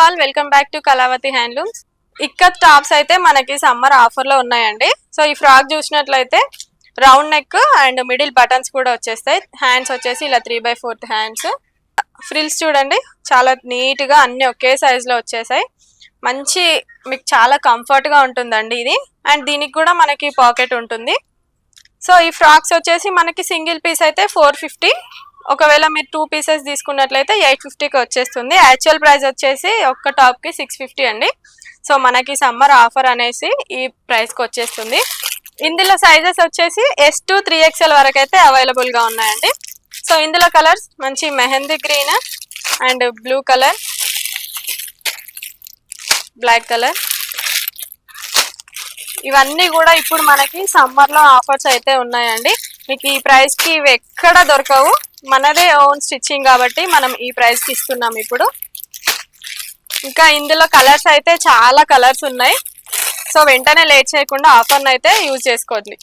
All welcome back to Kalavathi handlooms. Ikat tops అయితే మనకి summer offer లో ఉన్నాయండి. సో ఈ ఫ్రాక్ చూసినట్లయితే round neck and middle buttons కూడా వచ్చేస్తాయి. హ్యాండ్స్ వచ్చేసి ఇలా 3/4 హ్యాండ్స్. ఫ్రిల్స్ చూడండి చాలా నీట్ గా అన్ని ఒకే సైజ్ లో వచ్చేసాయి. మంచి మీకు చాలా కంఫర్ట్ గా ఉంటుందండి ఇది. అండ్ దీనికి కూడా మనకి పాకెట్ ఉంటుంది. సో ఈ ఫ్రాక్స్ వచ్చేసి మనకి సింగిల్ పీస్ అయితే 450. ఒకవేళ మీరు 2 పీసెస్ తీసుకున్నట్లయితే 850కి వచ్చేస్తుంది. యాక్చువల్ ప్రైస్ వచ్చేసి ఒక్క టాప్కి 650 అండి. సో మనకి సమ్మర్ ఆఫర్ అనేసి ఈ ప్రైస్కి వచ్చేస్తుంది. ఇందులో సైజెస్ వచ్చేసి S to 3XL వరకు అయితే అవైలబుల్గా ఉన్నాయండి. సో ఇందులో కలర్స్ మంచి mehndi green and blue colour, black colour, ఇవన్నీ కూడా ఇప్పుడు మనకి సమ్మర్లో ఆఫర్స్ అయితే ఉన్నాయండి. మీకు ఈ ప్రైస్కి ఇవి ఎక్కడ దొరకవు. మనదే ఓన్ స్టిచ్చింగ్ కాబట్టి మనం ఈ ప్రైస్కి ఇస్తున్నాం ఇప్పుడు. ఇంకా ఇందులో కలర్స్ అయితే చాలా కలర్స్ ఉన్నాయి. సో వెంటనే లేట్ చేయకుండా ఆఫర్ని అయితే యూజ్ చేసుకోండి.